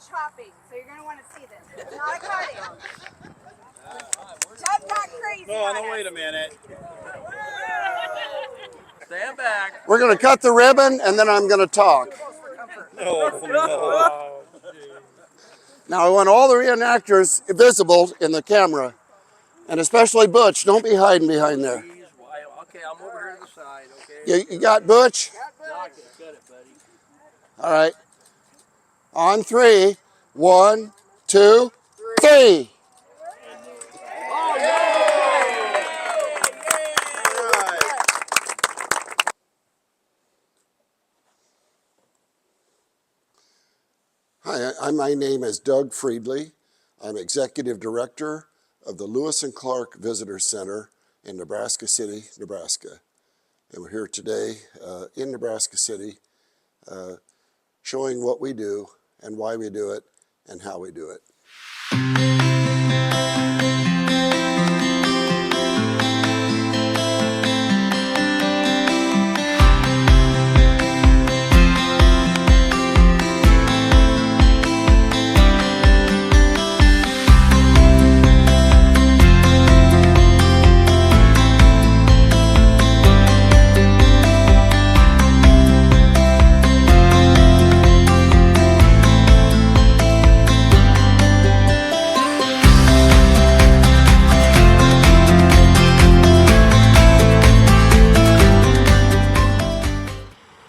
chopping, so you're going to want to see this. It's not a cutting. Jump not crazy. No, wait a minute. Stand back. We're going to cut the ribbon, and then I'm going to talk. No. Now, I want all the reenactors visible in the camera, and especially Butch. Don't be hiding behind there. Okay, I'm over here to the side, okay? You got Butch? Cut it, buddy. All right. On three. 1, 2, 3. Hi, my name is Doug Friedley. I'm Executive Director of the Lewis and Clark Visitor Center in Nebraska City, Nebraska. And we're here today in Nebraska City showing what we do and why we do it and how we do it.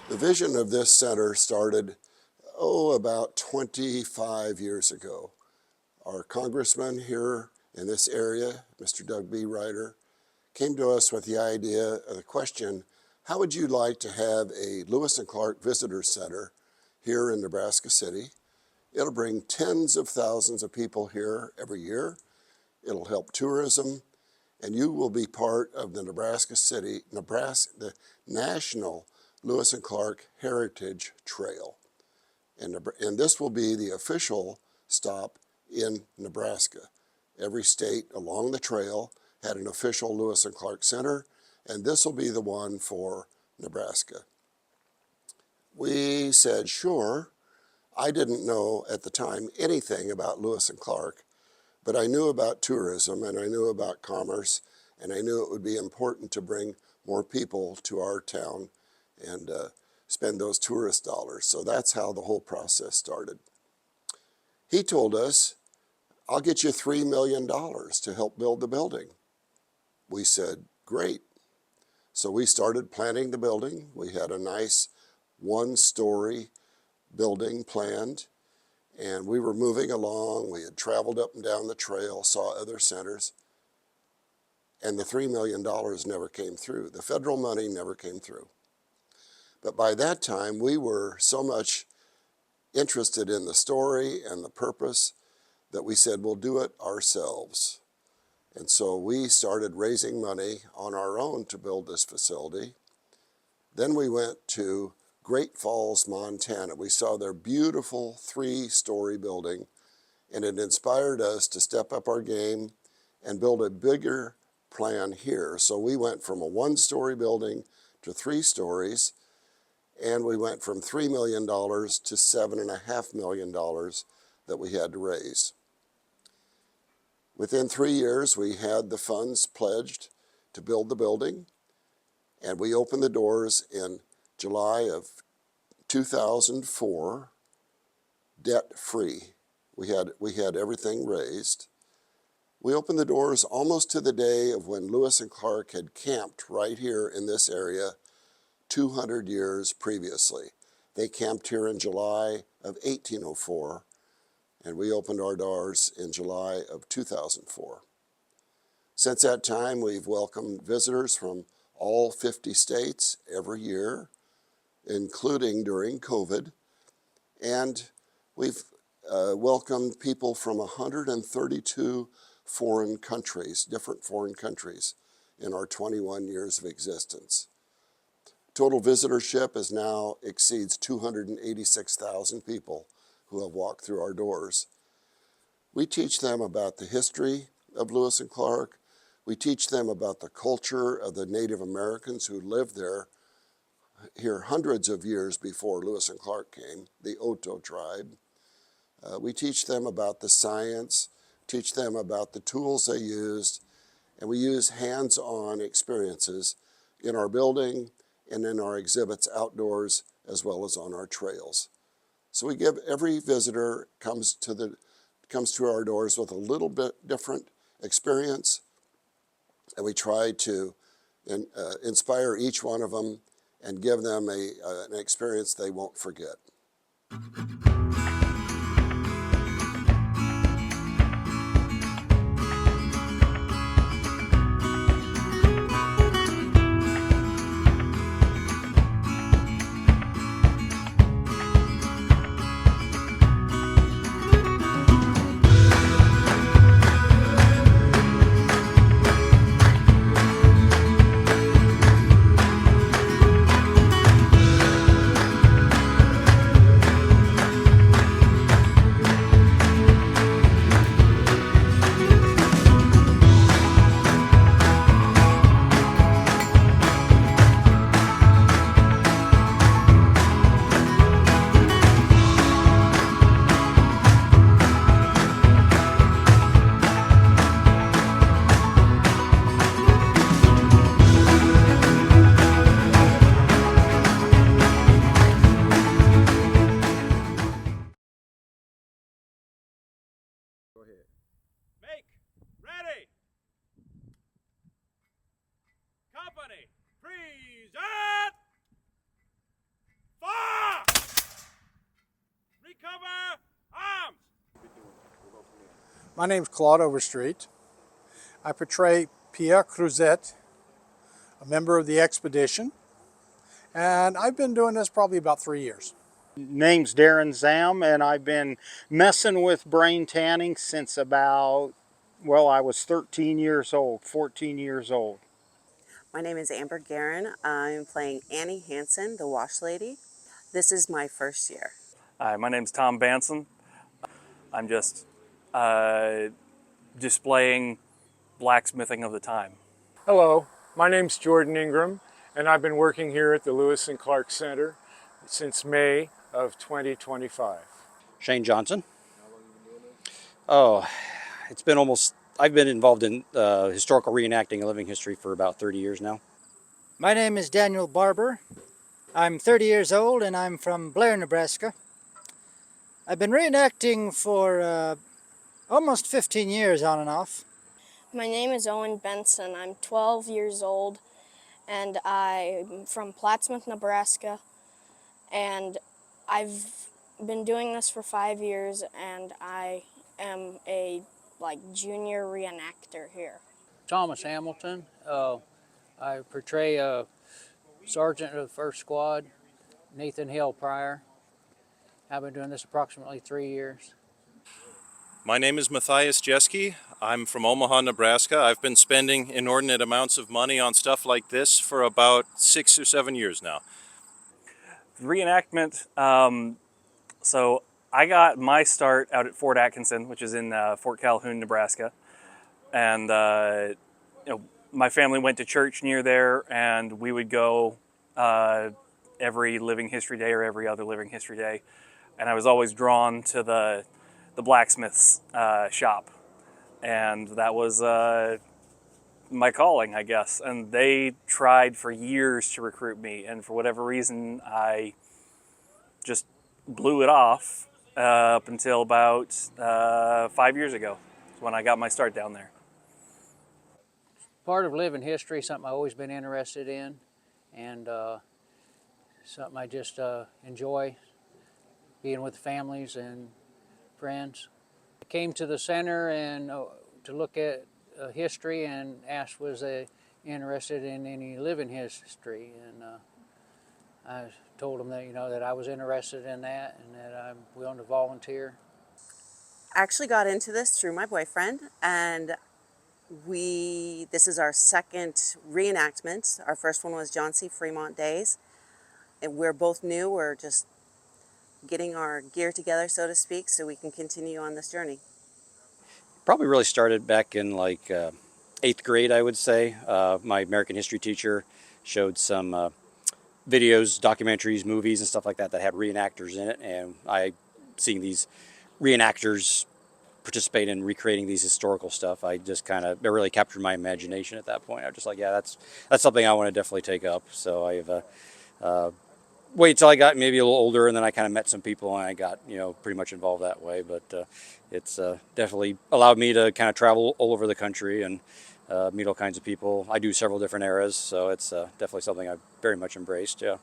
The vision of this center started, about 25 years ago. Our congressman here in this area, Mr. Doug B. Ryder, came to us with the idea of the question, how would you like to have a Lewis and Clark Visitor Center here in Nebraska City? It'll bring tens of thousands of people here every year. It'll help tourism, and you will be part of the the National Lewis and Clark Heritage Trail. And this will be the official stop in Nebraska. Every state along the trail had an official Lewis and Clark Center, and this will be the one for Nebraska. We said, sure. I didn't know at the time anything about Lewis and Clark, but I knew about tourism and I knew about commerce, and I knew it would be important to bring more people to our town and spend those tourist dollars. So that's how the whole process started. He told us, I'll get you $3 million to help build the building. We said, great. So we started planning the building. We had a nice one-story building planned, and we were moving along. We had traveled up and down the trail, saw other centers, and the $3 million never came through. The federal money never came through. But by that time, we were so much interested in the story and the purpose that we said, we'll do it ourselves. And so we started raising money on our own to build this facility. Then we went to Great Falls, Montana. We saw their beautiful 3-story building, and it inspired us to step up our game and build a bigger plan here. So we went from a 1-story building to 3 stories, and we went from $3 million to $7.5 million that we had to raise. Within 3 years, we had the funds pledged to build the building, and we opened the doors in July of 2004, debt-free. We had everything raised. We opened the doors almost to the day of when Lewis and Clark had camped right here in this area 200 years previously. They camped here in July of 1804, and we opened our doors in July of 2004. Since that time, we've welcomed visitors from all 50 states every year, including during COVID, and we've welcomed people from 132 foreign countries, different foreign countries, in our 21 years of existence. Total visitorship now exceeds 286,000 people who have walked through our doors. We teach them about the history of Lewis and Clark. We teach them about the culture of the Native Americans who lived here hundreds of years before Lewis and Clark came, the Oto tribe. We teach them about the science, teach them about the tools they used, and we use hands-on experiences in our building and in our exhibits outdoors as well as on our trails. So we give every visitor comes to our doors with a little bit different experience, and we try to inspire each one of them and give them an experience they won't forget. Make ready. Company, present. Fire. Recover arms. My name's Claude Overstreet. I portray Pierre Cruzet, a member of the expedition, and I've been doing this probably about 3 years. Name's Darren Zam, and I've been messing with brain tanning since about, well, I was 13 years old, 14 years old. My name is Amber Guerin. I'm playing Annie Hansen, the wash lady. This is my first year. Hi, my name's Tom Banson. I'm just displaying blacksmithing of the time. Hello, my name's Jordan Ingram, and I've been working here at the Lewis and Clark Center since May of 2025. Shane Johnson. Oh, I've been involved in historical reenacting and living history for about 30 years now. My name is Daniel Barber. I'm 30 years old and I'm from Blair, Nebraska. I've been reenacting for almost 15 years on and off. My name is Owen Benson. I'm 12 years old and I'm from Plattsmouth, Nebraska. And I've been doing this for 5 years and I am a junior reenactor here. Thomas Hamilton. I portray a sergeant of the 1st Squad, Nathan Hill Pryor. I've been doing this approximately 3 years. My name is Matthias Jeske. I'm from Omaha, Nebraska. I've been spending inordinate amounts of money on stuff like this for about 6 or 7 years now. Reenactment, so I got my start out at Fort Atkinson, which is in Fort Calhoun, Nebraska. And my family went to church near there, and we would go every Living History Day or every other Living History Day. And I was always drawn to the blacksmith's shop. And that was my calling, I guess. And they tried for years to recruit me, and for whatever reason, I just blew it off up until about 5 years ago when I got my start down there. Part of living history, something I've always been interested in, and something I just enjoy, being with families and friends. I came to the center and to look at history and asked was I interested in any living history, and I told them that that I was interested in that and that I'm willing to volunteer. I actually got into this through my boyfriend, and this is our second reenactment. Our first one was John C. Fremont Days, and we're both new. We're just getting our gear together, so to speak, so we can continue on this journey. Probably really started back in 8th grade, I would say. My American history teacher showed some videos, documentaries, movies, and stuff like that that had reenactors in it, and I seeing these reenactors participate in recreating these historical stuff, I just it really captured my imagination at that point. I was just like, yeah, that's something I want to definitely take up. So I've wait till I got maybe a little older, and then I kind of met some people, and I got pretty much involved that way. But it's definitely allowed me to kind of travel all over the country and meet all kinds of people. I do several different eras, so it's definitely something I've very much embraced. Yeah.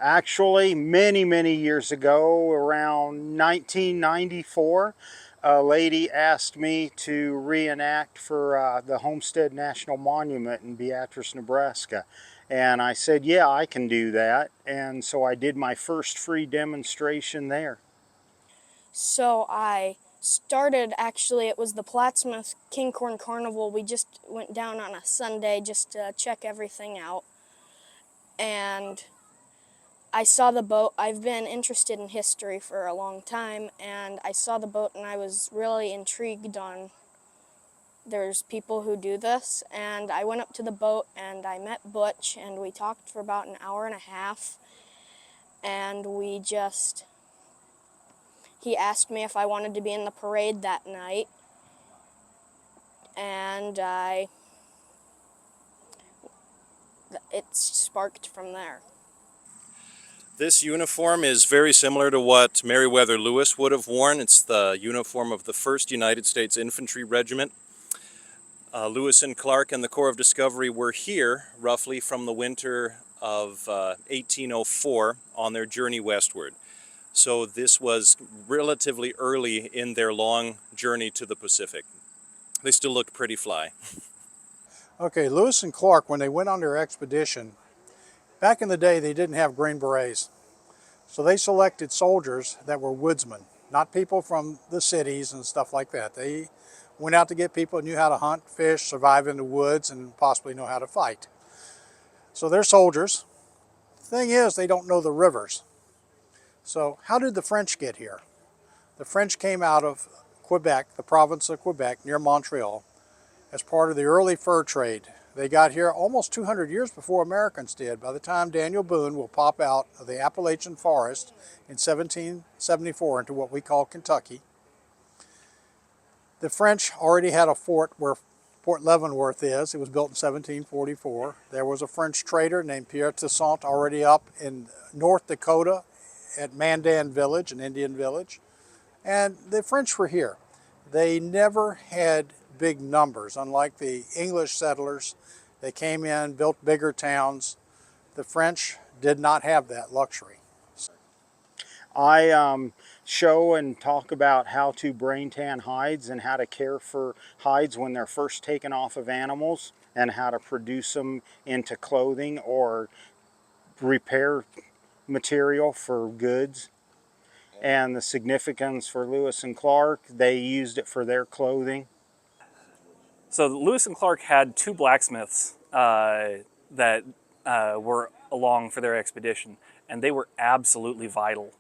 Actually, many years ago, around 1994, a lady asked me to reenact for the Homestead National Monument in Beatrice, Nebraska. And I said, yeah, I can do that. And so I did my first free demonstration there. So I started, actually, it was the Plattsmouth Kinghorn Carnival. We just went down on a Sunday just to check everything out. And I saw the boat. I've been interested in history for a long time, and I saw the boat and I was really intrigued on there's people who do this. And I went up to the boat and I met Butch, and we talked for about an hour and a half, and he asked me if I wanted to be in the parade that night, and it sparked from there. This uniform is very similar to what Meriwether Lewis would have worn. It's the uniform of the 1st United States Infantry Regiment. Lewis and Clark and the Corps of Discovery were here roughly from the winter of 1804 on their journey westward. So this was relatively early in their long journey to the Pacific. They still look pretty fly. Okay, Lewis and Clark, when they went on their expedition, back in the day they didn't have Green Berets. So they selected soldiers that were woodsmen, not people from the cities and stuff like that. They went out to get people who knew how to hunt, fish, survive in the woods, and possibly know how to fight. So they're soldiers. The thing is, they don't know the rivers. So how did the French get here? The French came out of Quebec, the province of Quebec, near Montreal, as part of the early fur trade. They got here almost 200 years before Americans did. By the time Daniel Boone will pop out of the Appalachian forest in 1774 into what we call Kentucky, the French already had a fort where Fort Leavenworth is. It was built in 1744. There was a French trader named Pierre Toussaint already up in North Dakota at Mandan Village, an Indian village. And the French were here. They never had big numbers. Unlike the English settlers, they came in, built bigger towns. The French did not have that luxury. I show and talk about how to brain tan hides and how to care for hides when they're first taken off of animals, and how to produce them into clothing or repair material for goods. And the significance for Lewis and Clark, they used it for their clothing. So Lewis and Clark had 2 blacksmiths that were along for their expedition, and they were absolutely vital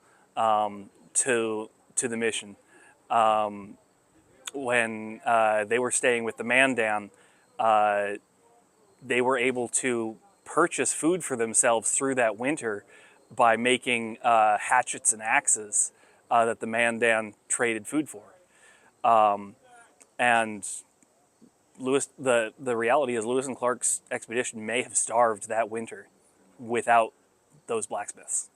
to the mission. When they were staying with the Mandan, they were able to purchase food for themselves through that winter by making hatchets and axes that the Mandan traded food for. And the reality is Lewis and Clark's expedition may have starved that winter without those blacksmiths.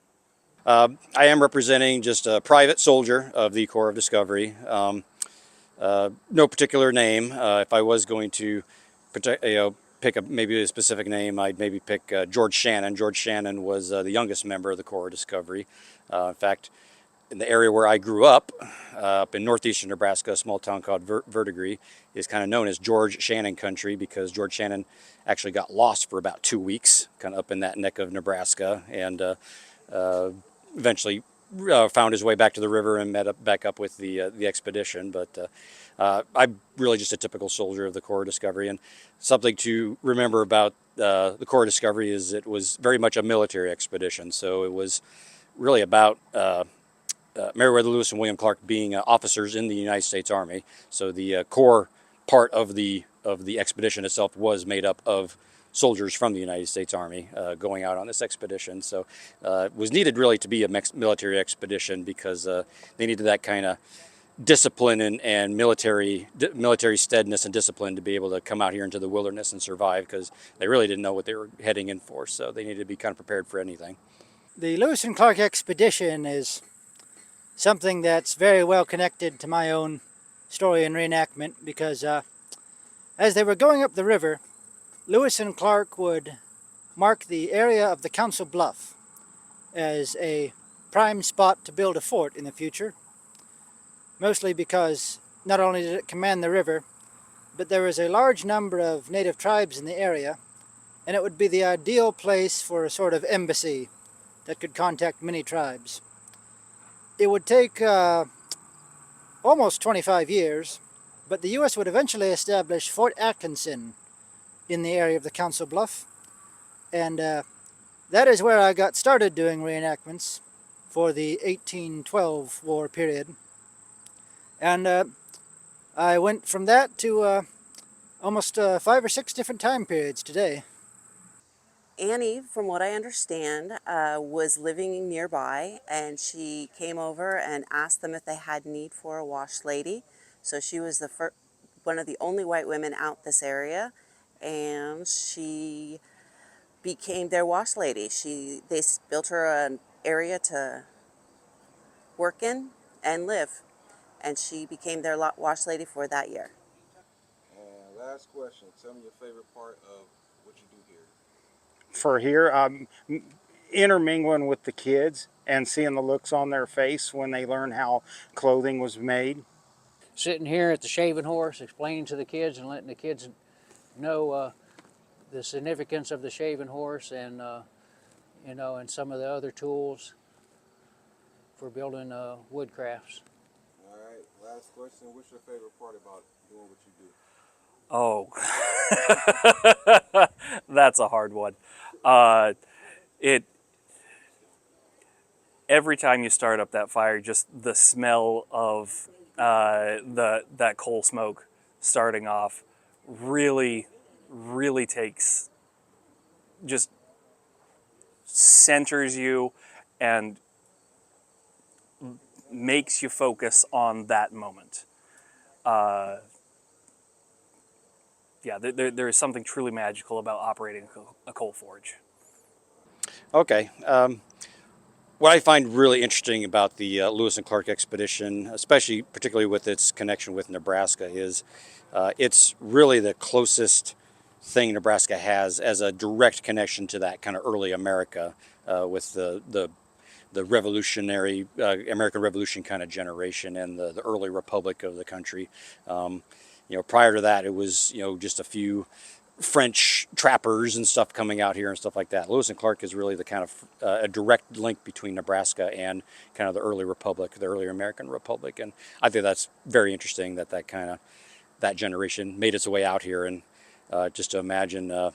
I am representing just a private soldier of the Corps of Discovery. No particular name. If I was going to pick maybe a specific name, I'd maybe pick George Shannon. George Shannon was the youngest member of the Corps of Discovery. In fact, in the area where I grew up in northeastern Nebraska, a small town called Verdigris, is kind of known as George Shannon country because George Shannon actually got lost for about 2 weeks, kind of up in that neck of Nebraska, and eventually found his way back to the river and back up with the expedition. But I'm really just a typical soldier of the Corps of Discovery, and something to remember about the Corps of Discovery is it was very much a military expedition. So it was really about Meriwether Lewis and William Clark being officers in the United States Army. So the Corps part of the expedition itself was made up of soldiers from the United States Army going out on this expedition. So it was needed really to be a military expedition because they needed that kind of discipline and military steadiness and discipline to be able to come out here into the wilderness and survive, because they really didn't know what they were heading in for, so they needed to be kind of prepared for anything. The Lewis and Clark expedition is something that's very well connected to my own story and reenactment, because as they were going up the river, Lewis and Clark would mark the area of the Council Bluff as a prime spot to build a fort in the future. Mostly because not only did it command the river, but there was a large number of native tribes in the area, and it would be the ideal place for a sort of embassy that could contact many tribes. It would take almost 25 years, but the U.S. would eventually establish Fort Atkinson in the area of the Council Bluff, and that is where I got started doing reenactments for the 1812 war period. And I went from that to almost 5 or 6 different time periods today. Annie, from what I understand, was living nearby, and she came over and asked them if they had need for a wash lady. So she was one of the only white women out this area, and she became their wash lady. They built her an area to work in and live, and she became their wash lady for that year. And last question, tell me your favorite part of what you do here. For here, intermingling with the kids and seeing the looks on their face when they learn how clothing was made. Sitting here at the shaving horse, explaining to the kids and letting the kids know the significance of the shaving horse, and you know, and some of the other tools for building wood crafts. All right, last question. What's your favorite part about doing what you do? Oh, that's a hard one. Every time you start up that fire, just the smell of that coal smoke starting off really takes, just centers you and makes you focus on that moment. Yeah, there is something truly magical about operating a coal forge. Okay. What I find really interesting about the Lewis and Clark expedition, particularly with its connection with Nebraska, is it's really the closest thing Nebraska has as a direct connection to that kind of early America with the revolutionary American Revolution kind of generation and the early republic of the country. You know, prior to that, it was, you know, just a few French trappers and stuff coming out here and stuff like that. Lewis and Clark is really the kind of a direct link between Nebraska and kind of the early republic, the early American Republic. And I think that's very interesting that that generation made its way out here. And just to imagine, to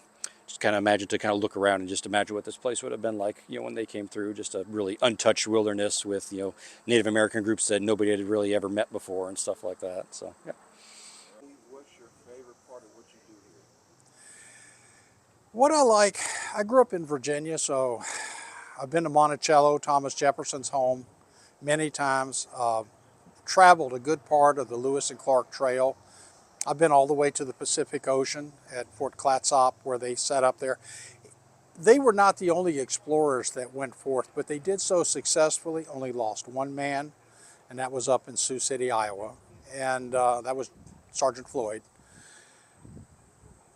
look around and just imagine what this place would have been like, you know, when they came through, just a really untouched wilderness with, you know, Native American groups that nobody had really ever met before and stuff like that. So, yeah. What's your favorite part of what you do here? What I like, I grew up in Virginia, so I've been to Monticello, Thomas Jefferson's home, many times. Traveled a good part of the Lewis and Clark Trail. I've been all the way to the Pacific Ocean at Fort Clatsop, where they set up there. They were not the only explorers that went forth, but they did so successfully, only lost one man, and that was up in Sioux City, Iowa, and that was Sergeant Floyd.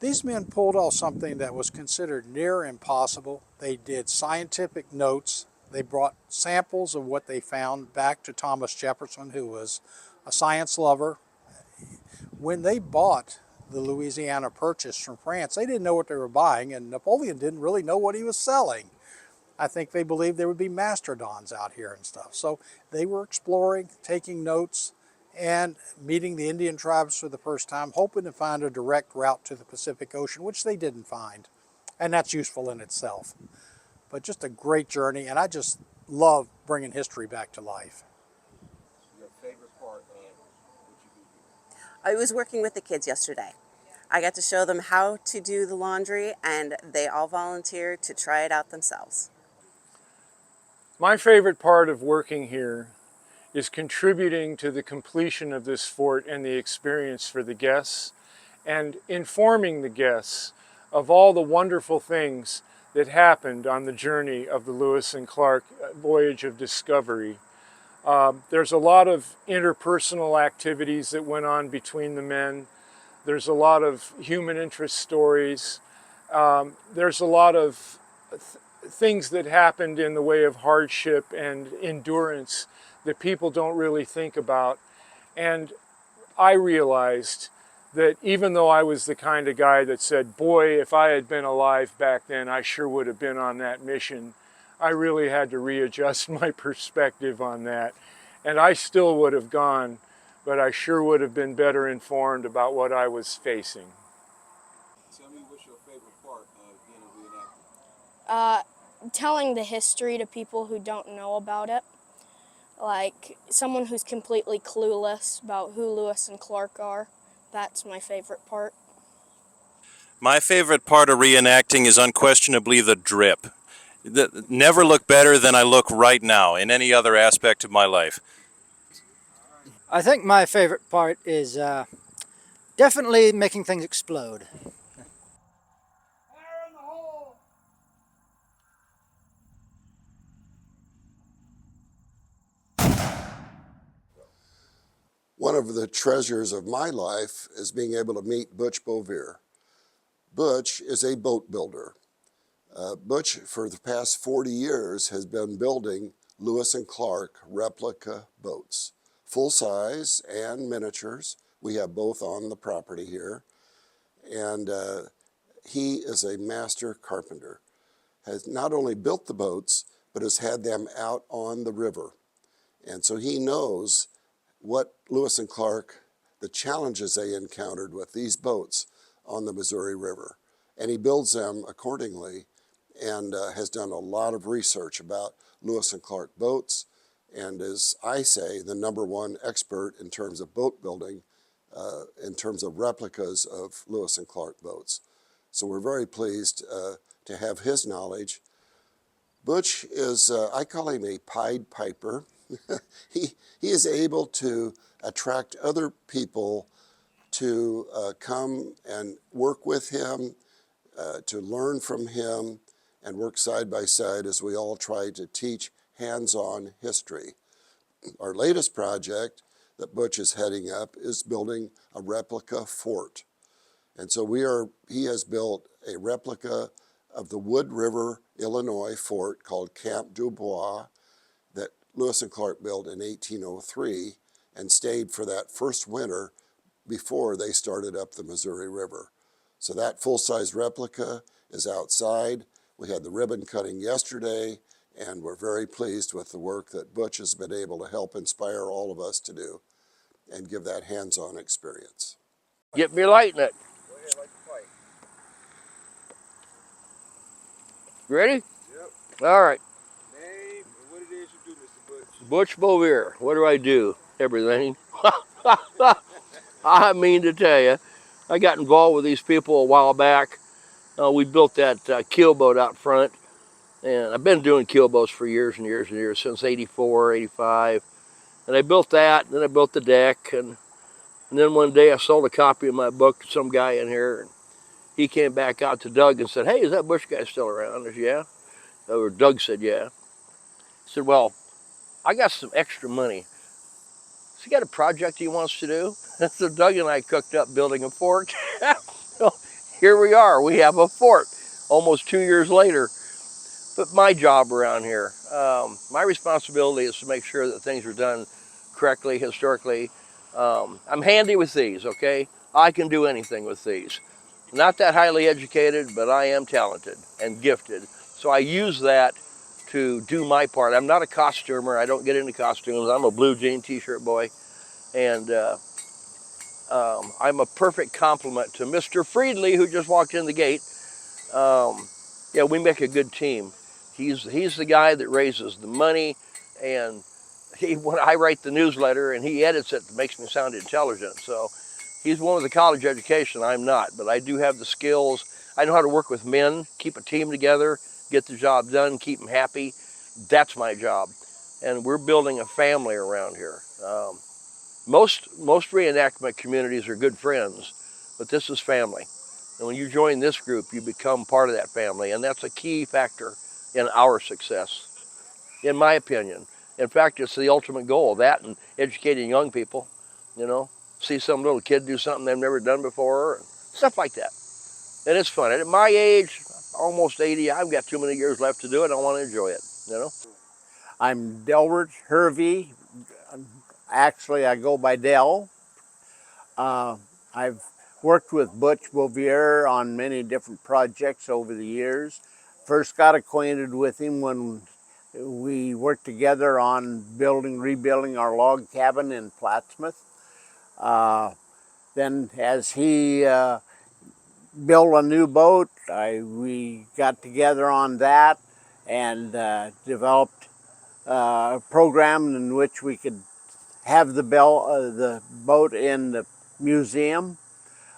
These men pulled off something that was considered near impossible. They did scientific notes. They brought samples of what they found back to Thomas Jefferson, who was a science lover. When they bought the Louisiana Purchase from France, they didn't know what they were buying, and Napoleon didn't really know what he was selling. I think they believed there would be mastodons out here and stuff. So they were exploring, taking notes, and meeting the Indian tribes for the first time, hoping to find a direct route to the Pacific Ocean, which they didn't find. And that's useful in itself. But just a great journey, and I just love bringing history back to life. Your favorite part of what you do here? I was working with the kids yesterday. I got to show them how to do the laundry, and they all volunteered to try it out themselves. My favorite part of working here is contributing to the completion of this fort and the experience for the guests, and informing the guests of all the wonderful things that happened on the journey of the Lewis and Clark voyage of discovery. There's a lot of interpersonal activities that went on between the men. There's a lot of human interest stories. There's a lot of things that happened in the way of hardship and endurance that people don't really think about. And I realized that even though I was the kind of guy that said, boy, if I had been alive back then, I sure would have been on that mission, I really had to readjust my perspective on that. And I still would have gone, but I sure would have been better informed about what I was facing. Tell me what's your favorite part of being a reenactor? Telling the history to people who don't know about it. Like someone who's completely clueless about who Lewis and Clark are. That's my favorite part. My favorite part of reenacting is unquestionably the drip. Never look better than I look right now in any other aspect of my life. I think my favorite part is definitely making things explode. One of the treasures of my life is being able to meet Butch Bovere. Butch is a boat builder. Butch, for the past 40 years, has been building Lewis and Clark replica boats, full size and miniatures. We have both on the property here. And he is a master carpenter, has not only built the boats, but has had them out on the river. And so he knows what Lewis and Clark, the challenges they encountered with these boats on the Missouri River. And he builds them accordingly, and has done a lot of research about Lewis and Clark boats, and is, I say, the #1 expert in terms of boat building, in terms of replicas of Lewis and Clark boats. So we're very pleased to have his knowledge. Butch is, I call him a Pied Piper. He is able to attract other people to come and work with him, to learn from him, and work side by side as we all try to teach hands-on history. Our latest project that Butch is heading up is building a replica fort. And so he has built a replica of the Wood River, Illinois fort called Camp Dubois that Lewis and Clark built in 1803 and stayed for that first winter before they started up the Missouri River. So that full-size replica is outside. We had the ribbon cutting yesterday, and we're very pleased with the work that Butch has been able to help inspire all of us to do and give that hands-on experience. Get me lighting it. Go ahead, like the fight. You ready? Yep. All right. Name and what it is you do, Mr. Butch. Butch Bovere. What do I do? Everything. I mean to tell you, I got involved with these people a while back. We built that keelboat out front, and I've been doing keelboats for years and years and years, since 84, 85. And I built that, and then I built the deck, and then one day I sold a copy of my book to some guy in here, and he came back out to Doug and said, hey, is that Bush guy still around? I said, yeah. Or Doug said, yeah. He said, well, I got some extra money. Has he got a project he wants to do? So Doug and I cooked up building a fort. So here we are. We have a fort almost 2 years later. But my job around here, my responsibility is to make sure that things are done correctly, historically. I'm handy with these, okay? I can do anything with these. Not that highly educated, but I am talented and gifted. So I use that to do my part. I'm not a costumer. I don't get into costumes. I'm a blue jean t-shirt boy. And I'm a perfect complement to Mr. Friedley, who just walked in the gate. Yeah, we make a good team. He's the guy that raises the money, and when I write the newsletter and he edits it, it makes me sound intelligent. So He's one with a college education, I'm not, but I do have the skills. I know how to work with men, keep a team together, get the job done, keep them happy. That's my job. And we're building a family around here. Most reenactment communities are good friends, but this is family. And when you join this group, you become part of that family, and that's a key factor in our success, in my opinion. In fact, it's the ultimate goal, that and educating young people, you know, see some little kid do something they've never done before, stuff like that. And it's fun. And at my age, almost 80, I've got too many years left to do it. I want to enjoy it, you know. I'm Delbert Hervey. Actually, I go by Del. I've worked with Butch Bouvier on many different projects over the years. First got acquainted with him when we worked together on rebuilding our log cabin in Plattsmouth. Then as he built a new boat, we got together on that and developed a program in which we could have the boat in the museum.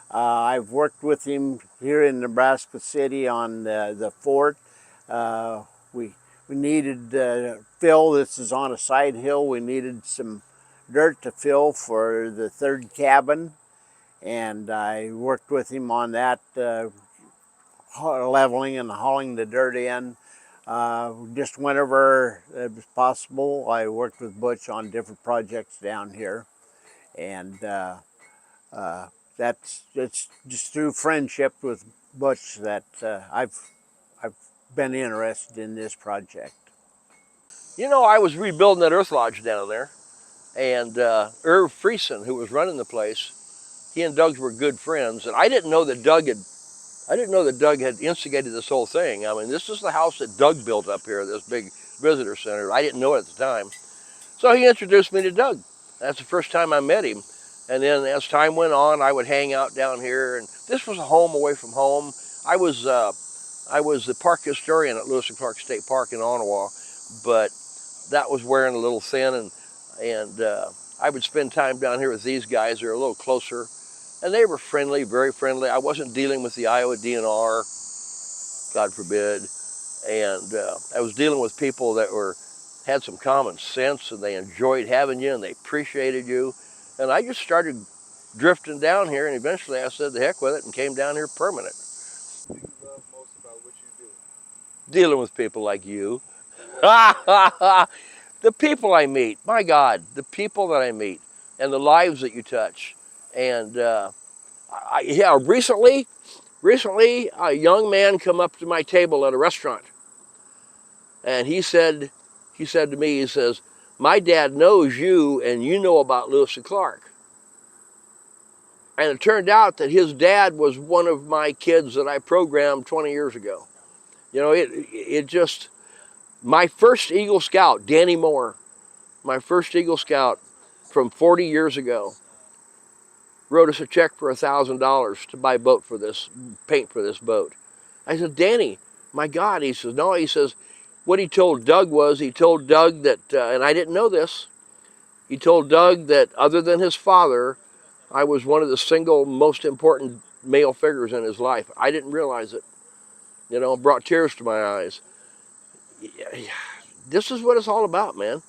I've worked with him here in Nebraska City on the fort. We needed fill. This is on a side hill. We needed some dirt to fill for the third cabin, and I worked with him on that, leveling and hauling the dirt in. Just whenever it was possible, I worked with Butch on different projects down here, and it's just through friendship with Butch that I've been interested in this project. You know, I was rebuilding that Earth Lodge down there, and Irv Friesen, who was running the place, he and Doug were good friends, and I didn't know that Doug had instigated this whole thing. I mean, this is the house that Doug built up here, this big visitor center. I didn't know it at the time. So he introduced me to Doug. That's the first time I met him. And then as time went on, I would hang out down here, and this was a home away from home. I was the park historian at Lewis and Clark State Park in Ottawa, but that was wearing a little thin, and I would spend time down here with these guys. They're a little closer, and they were friendly, very friendly. I wasn't dealing with the Iowa DNR, God forbid, and I was dealing with people that had some common sense, and they enjoyed having you, and they appreciated you. And I just started drifting down here, and eventually I said the heck with it and came down here permanent. What do you love most about what you do? Dealing with people like you. The people I meet, my God, the people that I meet and the lives that you touch. And recently a young man come up to my table at a restaurant, and he said to me, he says, "My dad knows you, and you know about Lewis and Clark." And it turned out that his dad was one of my kids that I programmed 20 years ago. You know, my first Eagle Scout, Danny Moore, my first Eagle Scout from 40 years ago, wrote us a check for $1,000 to buy paint for this boat. I said, "Danny, my God." He says, "No," he says, what he told Doug that, and I didn't know this, he told Doug that other than his father, I was one of the single most important male figures in his life. I didn't realize it. You know, it brought tears to my eyes. This is what it's all about, man.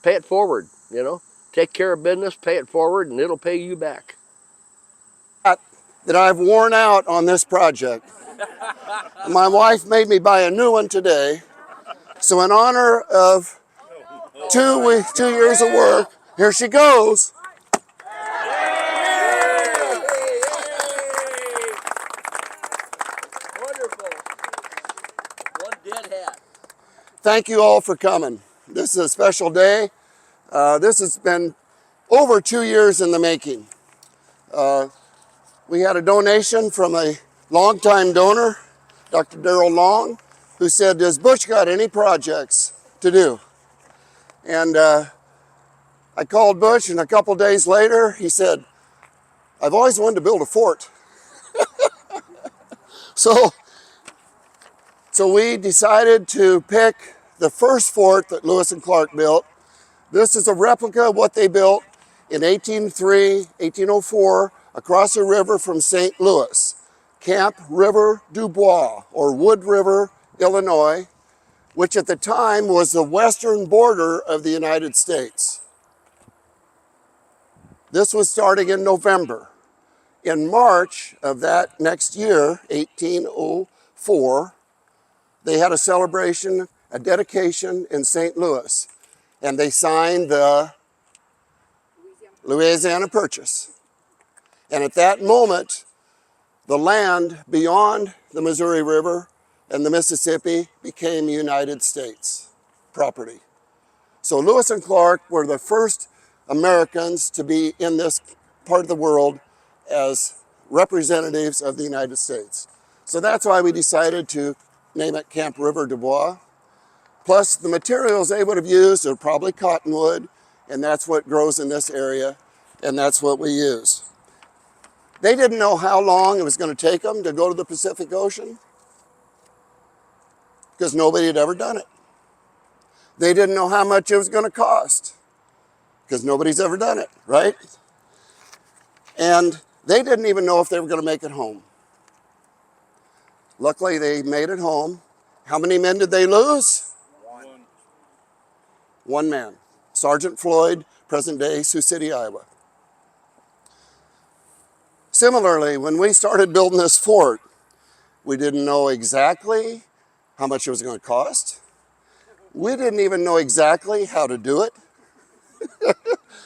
Pay it forward, you know. Take care of business, pay it forward, and it'll pay you back. That I've worn out on this project. My wife made me buy a new one today. So in honor of 2 years of work, here she goes. Wonderful. One dead hat. Thank you all for coming. This is a special day. This has been over 2 years in the making. We had a donation from a longtime donor, Dr. Darrell Long, who said, "Has Butch got any projects to do?" And I called Butch, and a couple days later, he said, "I've always wanted to build a fort." So we decided to pick the first fort that Lewis and Clark built. This is a replica of what they built in 1803, 1804 across the river from St. Louis, Camp River du Bois, or Wood River, Illinois, which at the time was the western border of the United States. This was starting in November. In March of that next year, 1804, they had a celebration, a dedication in St. Louis, and they signed the Louisiana Purchase. And at that moment, the land beyond the Missouri River and the Mississippi became United States property. So Lewis and Clark were the first Americans to be in this part of the world as representatives of the United States. So that's why we decided to name it Camp River du Bois. Plus the materials they would have used are probably cottonwood, and that's what grows in this area, and that's what we use. They didn't know how long it was going to take them to go to the Pacific Ocean because nobody had ever done it. They didn't know how much it was going to cost because nobody's ever done it, right? And they didn't even know if they were going to make it home. Luckily, they made it home. How many men did they lose? One man. Sergeant Floyd, present day Sioux City, Iowa. Similarly, when we started building this fort, we didn't know exactly how much it was going to cost. We didn't even know exactly how to do it.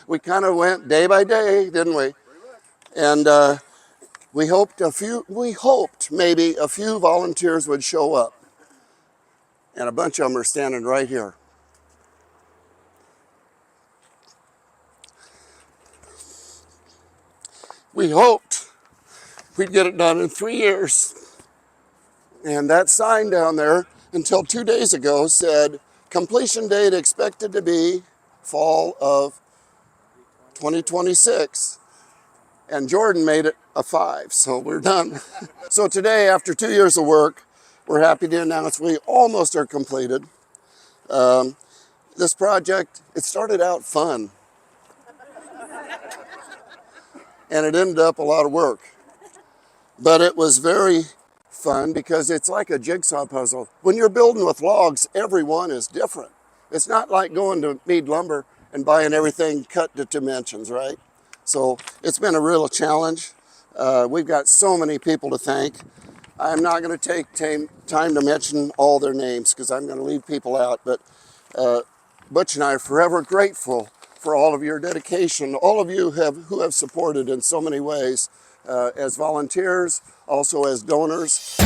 We kind of went day by day, didn't we? And we hoped maybe a few volunteers would show up. And a bunch of them are standing right here. We hoped we'd get it done in 3 years. And that sign down there, until 2 days ago, said completion date expected to be fall of 2026. And Jordan made it a 5, so we're done. So today, after 2 years of work, we're happy to announce we almost are completed. This project, it started out fun. And it ended up a lot of work. But it was very fun because it's like a jigsaw puzzle. When you're building with logs, every one is different. It's not like going to Mead Lumber and buying everything cut to dimensions, right? So it's been a real challenge. We've got so many people to thank. I'm not going to take time to mention all their names because I'm going to leave people out. But Butch and I are forever grateful for all of your dedication, all of you who have supported in so many ways, as volunteers, also as donors.